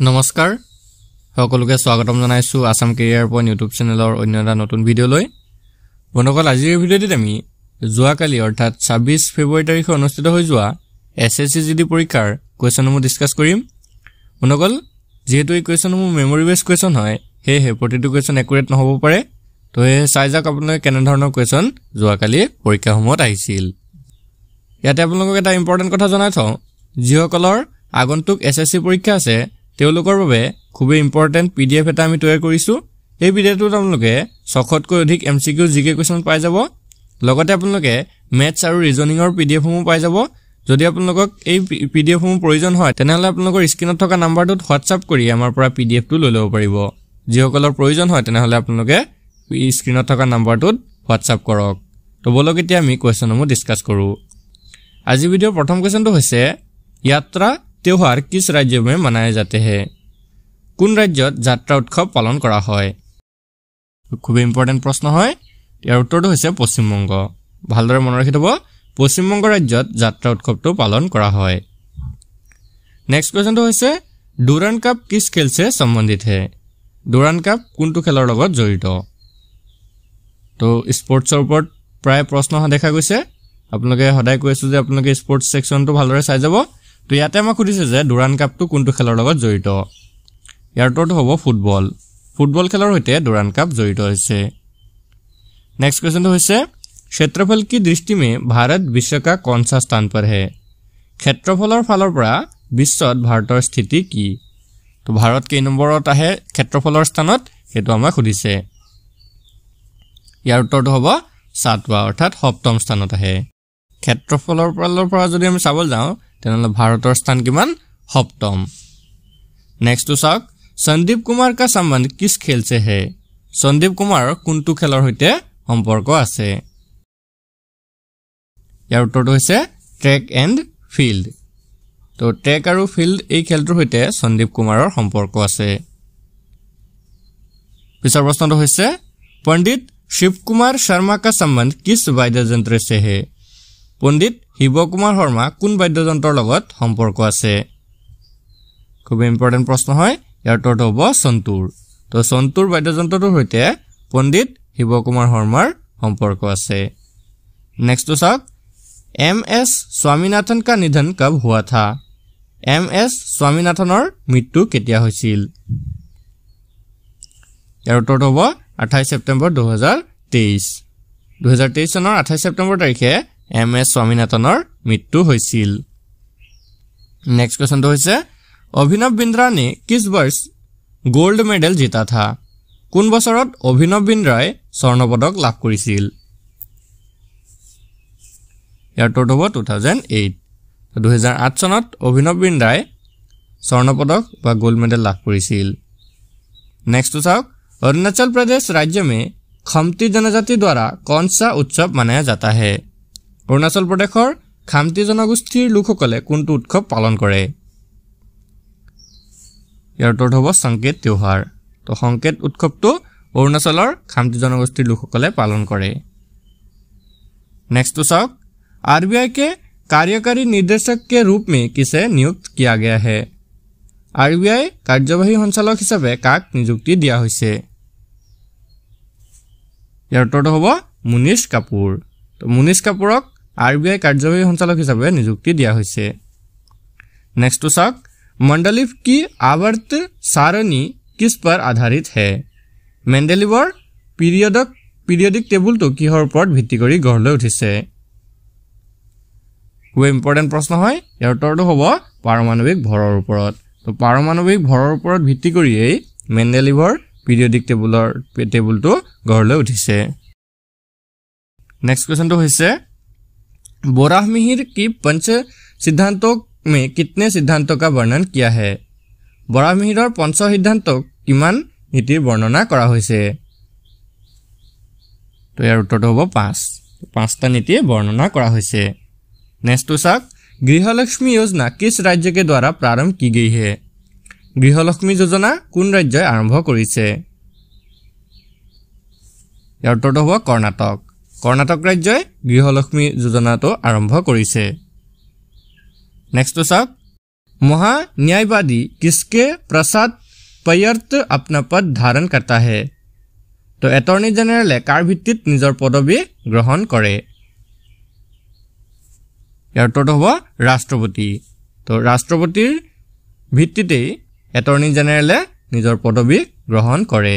নমস্কাৰ সকলোকে স্বাগতম জনাইছো আসাম কেৰিয়াৰ পইণ্ট ইউটিউব চেনেলৰ অন্য এটা নতুন ভিডিঅ' লৈ বন্ধুসকল আজিৰ ভিডিঅ'টিত আমি যোৱাকালি অৰ্থাৎ 26 ফেব্ৰুৱাৰী তাৰিখে অনুষ্ঠিত হৈ যোৱা এছএছসি জিডি পৰীক্ষাৰ কোৱেশ্যনসমূহ ডিসকাস কৰিম বন্ধুসকল যেহেতু এই কোৱেশ্যনসমূহ মেমৰি বেস কোৱেশ্যন হয় হেহে প্ৰতিটো কোৱেশ্যন একুৰেট নহব পাৰে তো এই চাই যাক আপোনালোকে কেনে ধৰণৰ কোৱেশ্যন যোৱাকালি পৰীক্ষাসমূহত আহিছিল ইয়াতে আপোনালোকক এটা ইম্পৰ্টেন্ট কথা জনাই থওঁ যিসকলৰ আগন্তুক এছএছসি পৰীক্ষা আছে তেওঁলোকৰ বাবে খুবই ইম্পৰ্টেন্ট পিডিএফ এটা আমি তৈয়াৰ কৰিছো এই ভিডিঅ'টোত আপোনালোকে 600কৈ অধিক এমসিকিউ জিকে কোৱেশ্যন পাই যাব লগতে আপোনালোকে ম্যাথছ আৰু ৰিজনিংৰ পিডিএফ সমূহ পাই যাব যদি আপোনালোকক এই পিডিএফ সমূহ প্ৰয়োজন হয় তেনেহলে আপোনালোকৰ স্ক্ৰিনত থকা নাম্বাৰটোত হোৱাটছআপ কৰি আমাৰ পৰা পিডিএফ টো লৈ ল'ব পাৰিব যিসকলৰ প্ৰয়োজন হয় তেনেহলে আপোনালোকে স্ক্ৰিনত থকা নাম্বাৰটোত হোৱাটছআপ কৰক তো বলক এতিয়া আমি কোৱেশ্যনসমূহ ডিসকাস কৰো আজি ভিডিঅ'ৰ প্ৰথম কোৱেশ্যনটো হৈছে यात्रा त्योहार किस राज्य में मनाए जाते हैं কোন ৰাজ্যত যাত্ৰা উৎসৱ পালন কৰা হয় খুব ইম্পৰ্টেন্ট প্ৰশ্ন হয় ইয়াৰ উত্তৰটো হৈছে পশ্চিম বংগ ভালদৰে মনত ৰাখি থব পশ্চিম বংগ ৰাজ্যত যাত্ৰা উৎসৱটো পালন কৰা হয় নেক্সট কোৱেশ্যনটো হৈছে ডুৰান্ড কাপ কিস খেল से संबंधित है ডুৰান্ড কাপ কোনটো খেলৰ লগত জড়িত তো স্পৰ্টছৰ ওপৰত প্ৰায় প্ৰশ্ন দেখা গৈছে আপোনালোকে সদায় কৈছো যে আপোনালোকে স্পৰ্টছ সেকশনটো ভালদৰে চাই যাব তো ইয়াতে আমাক খুদিছে যে ডুৰান্ড কাপটো কোনটো খেলৰ লগত জড়িত ইয়াৰ উত্তৰটো হ'ব ফুটবল খেলৰ হৈতে ডুৰান্ড কাপ জড়িত হৈছে नेक्स्ट क्वेश्चन तो হৈছে क्षेत्रफल की दृष्टि में भारत विश्व का कौन सा स्थान पर है क्षेत्रफলৰ ফালৰ পৰা বিশ্বত ভাৰতৰ স্থিতি কি তো ভাৰত কেই নম্বৰত আহে ক্ষেত্ৰফলৰ স্থানত হেতু আমাক খুদিছে ইয়াৰ উত্তৰটো হ'ব 7वा অৰ্থাৎ সপ্তম স্থানত আহে ক্ষেত্ৰফলৰ ফালৰ পৰা যদি আমি চাবল যাও তেনেহলে ভাৰতৰ স্থান কিমান সপ্তম नेक्स्ट तो साक संदीप कुमार का संबंध किस खेल से है संदीप कुमार কোনটো খেলৰ হৈতে সম্পৰ্ক আছে ইয়াৰ উত্তৰটো হৈছে ট্ৰেক এণ্ড ফিল্ড তো ট্ৰেক আৰু ফিল্ড এই খেলটোৰ হৈতে সন্দীপ কুমাৰৰ সম্পৰ্ক আছে পিছৰ প্ৰশ্নটো হৈছে पंडित शिव कुमार शर्मा का संबंध किस वाद्ययंत्र से है पंडित শিৱ কুমাৰ শৰ্মা কোন বাদ্যযন্ত্ৰৰ লগত সম্পৰ্ক আছে খুব ইম্পৰ্টেন্ট প্ৰশ্ন হয় ইয়াৰ উত্তৰটো হ'ব সন্তুৰ তো সন্তুৰ বাদ্যযন্ত্ৰটোৰ হৈতে पंडित শিৱ কুমাৰ শৰ্মাৰ সম্পৰ্ক আছে नेक्स्ट तो साक एमएस स्वामीनाथन का निधन कब हुआ था एमएस स्वामीनाथনৰ মৃত্যু কেতিয়া হৈছিল ইয়াৰ উত্তৰটো হ'ব 28 सेप्टेम्बर 2023 চনৰ 28 सेप्टेम्बर তাৰিখে एमएस स्वामीनाथনৰ মৃত্যু হৈছিল नेक्स्ट क्वेश्चन तो হৈছে अभिनव बिंद्रा ने किस वर्ष गोल्ड मेडल जीता था কোন বছৰত অভিনৱ বিন্দ্ৰাই স্বৰ্ণ পদক লাভ কৰিছিল ইয়াৰ উত্তৰটো হ'ব 2008 2008 চনত অভিনৱ বিন্দ্ৰাই স্বৰ্ণ পদক বা গোল্ড মেডেল লাভ কৰিছিল नेक्स्ट तो साक अरुणाचल प्रदेश राज्य में खमती जनजाति द्वारा कौन सा उत्सव मनाया जाता है अरुणाचल प्रदेशৰ খামতি জনগোষ্ঠীৰ লোকসকলে কোনটো উৎসৱ পালন কৰে ইয়াৰ উত্তৰটো হ'ব সংকেত त्योहार तो সংকেত উৎসৱটো অৰুণাচলৰ খামতি জনগোষ্ঠীৰ লোকসকলে পালন কৰে नेक्स्ट तो साक आरबीआई के कार्यकारी निदेशक के रूप में किसे नियुक्त किया गया है आरबीआई कार्यवाही সঞ্চালক হিচাপে কাক নিযুক্তি দিয়া হৈছে ইয়াৰ উত্তৰটো হ'ব মুনিশ কাপুৰ তো মুনিশ কাপুৰক आरबीआई कार्यवाही সঞ্চালক হিচাপে নিযুক্তি দিয়া হৈছে नेक्स्ट तो साक मंडलीव की आवर्त सारणी किस पर आधारित है मेंडेलिवर पीरियडिक टेबुल तो किहर ওপৰত ভিত্তি কৰি গঢ় লৈ উঠিছে খুব ইম্পৰ্টেন্ট প্ৰশ্ন হয় ইয়াৰ উত্তৰটো হ'ব পাৰমাণৱিক ভৰৰ ওপৰত তো পাৰমাণৱিক ভৰৰ ওপৰত ভিত্তি কৰি এই মেন্ডেলিভৰ পীৰিয়ডিক টেবুলটো গঢ় লৈ উঠিছে नेक्स्ट क्वेश्चन तो হৈছে बोराहमिहिर की पंच सिद्धांतों में कितने सिद्धांतों का वर्णन किया है बोराहमिहिৰৰ पंच सिद्धांतक किमान নীতিৰ বৰ্ণনা কৰা হৈছে তো ইয়াৰ উত্তৰটো হ'ব 5টা নীতি বৰ্ণনা কৰা হৈছে नेक्स्ट तो साक गृहलक्ष्मी योजना किस राज्य के द्वारा प्रारंभ की गई है गृहलक्ष्मी योजना কোন ৰাজ্যই আৰম্ভ কৰিছে ইয়াৰ উত্তৰটো হ'ব কৰ্ণাটক ৰাজ্যই গৃহলক্ষ্মী যোজনাটো আৰম্ভ কৰিছে नेक्स्ट तो साक महान्यायवादी किसके प्रसाद पर्यंत अपना पद धारण करता है तो एटर्नी जेनेरेले कार भित्तित निजर पदवी ग्रहण करे यार उत्तरটো হ'ব राष्ट्रपति तो राष्ट्रपतिर ভিত্তিতে एटर्नी जेनेरेले निजर पदवी ग्रहण करे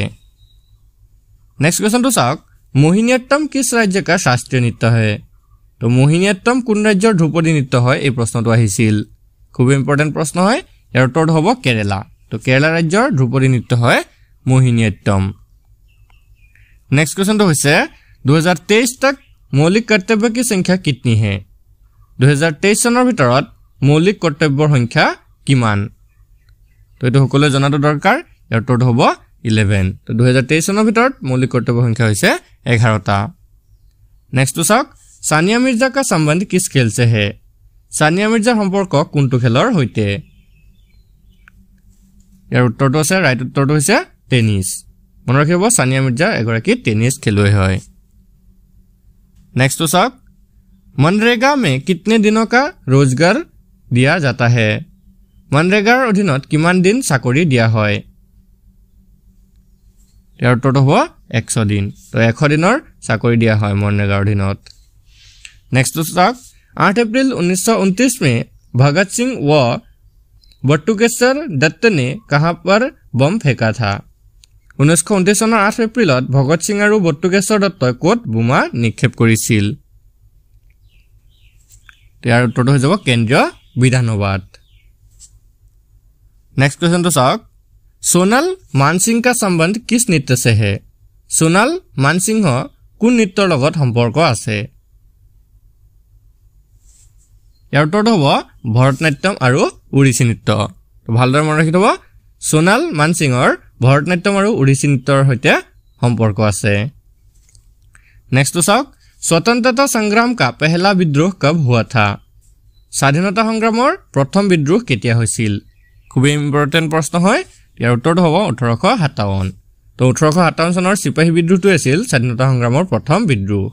नेक्स्ट क्वेश्चन तो चाওক मोहिनीअट्टम किस राज्य का शास्त्रीय नृत्य है तो मोहिनीअट्टम কোন ৰাজ্যৰ ধ্ৰুপদী নৃত্য হয় এই প্ৰশ্নটো আহিছিল খুব ইম্পৰ্টেন্ট প্ৰশ্ন হয় ইয়াৰ উত্তৰটো হ'ব কেৰালা तो केरला राज्यर ध्रुपदी नृत्य है मोहिनीअट्टम नेक्स्ट क्वेश्चन तो होइसे 2023 तक मौलिक कर्तव्य की संख्या कितनी है 2023 सনৰ ভিতৰত मौलिक कर्तव्যৰ संख्या किमान तो এটো সকলে জনাটো দৰকাৰ ইয়াৰ উত্তৰটো হ'ব 11 तो 2023 सনৰ ভিতৰত मौलिक कर्तव्যৰ संख्या হৈছে 11টা नेक्स्ट तो চাওক सानिया मिर्जा का संबंध किस खेल से है सानिया मिर्जा সম্পৰ্ক কোনটো খেলৰ হৈতে यार उत्तरটো আছে ৰাইট उत्तरটো হৈছে টেনিস মনত ৰাখিব সানিয়া মিৰ্জা এগৰাকী টেনিস খেলুৱৈ হয় नेक्स्ट तो চাওক मनरेगा में कितने दिनों का रोजगार दिया जाता है मनरेगार অধীনত কিমান দিন চাকৰি দিয়া হয় ইয়াৰ উত্তৰটো হ'ব 100 দিন তো 100 দিনৰ চাকৰি দিয়া হয় मनरेगार অধীনত नेक्स्ट तो চাওক 8 अप्रैल 1929 में भगत सिंह व बट्टुकेश्वर दत्त ने कहां पर बम फेंका था 1929 सনৰ 8 এপ্ৰিলত भगत सिंह আৰু बट्टुकेश्वर दत्तই কোট বোমা নিক্ষেপ কৰিছিল ইয়াৰ উত্তৰটো হৈ যাব কেন্দ্ৰীয় বিধানসভাত नेक्स्ट क्वेश्चन तो चाওক सोनल मानसिंह का संबंध किस नृत्य से है सोनल मानसिंह কোন নৃত্যৰ লগত সম্পৰ্ক আছে ইয়াৰ উত্তৰটো হ'ব ভৰতনাট্যম আৰু ওড়িশী নৃত্য তো ভালদৰে মনত ৰাখি থব সোনাল মানসিংৰ ভৰতনাট্যম আৰু ওড়িশী নৃত্যৰ সৈতে সম্পৰ্ক আছে नेक्स्ट तो চাওক स्वतंत्रता संग्राम का पहला विद्रोह कब हुआ था স্বাধীনতা সংগ্ৰামৰ প্ৰথম বিদ্ৰোহ কেতিয়া হৈছিল খুব ইম্পৰ্টেন্ট প্ৰশ্ন হয় ইয়াৰ উত্তৰটো হ'ব 1857 তো 1857 চনৰ সিপাহী বিদ্ৰোহটো আছিল স্বাধীনতা সংগ্ৰামৰ প্ৰথম বিদ্ৰোহ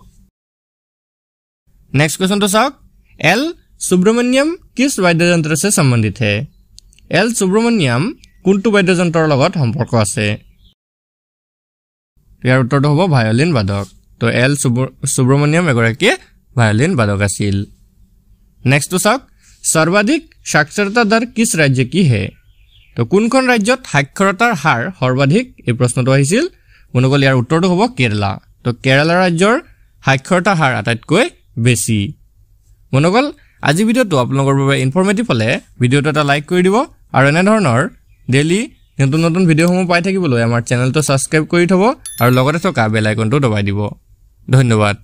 नेक्स्ट क्वेश्चन तो चाওক एल सुब्रमण्यम किस वाद्ययंत्र से संबंधित है एल सुब्रमण्यम কোনটো বাদ্যযন্ত্ৰৰ লগত সম্পৰ্ক আছে ইয়াৰ উত্তৰটো হ'ব ভায়োলিন বাদক তো এল सुब्रमण्यम এগৰাকী ভায়োলিন বাদক আছিল नेक्स्ट तो চাওক सर्वाधिक साक्षरता दर किस राज्य की है तो কোনখন ৰাজ্যত সাক্ষৰতাৰ হাৰ সৰ্বাধিক এই প্ৰশ্নটো আহিছিল মনগল ইয়াৰ উত্তৰটো হ'ব কেৰালা তো কেৰালা ৰাজ্যৰ সাক্ষৰতা হাৰ আটাইতকৈ বেছি মনগল আজি ভিডিওটো আপোনালোকৰ বাবে ইনফৰমেটিভ হলে ভিডিওটো এটা লাইক কৰি দিব আৰু এনে ধৰণৰ ডেইলি নতুন নতুন ভিডিওসমূহ পাই থাকিবলৈ আমাৰ চেনেলটো সাবস্ক্ৰাইব কৰি থব আৰু লগতে থকা বেল আইকনটো দবাই দিব ধন্যবাদ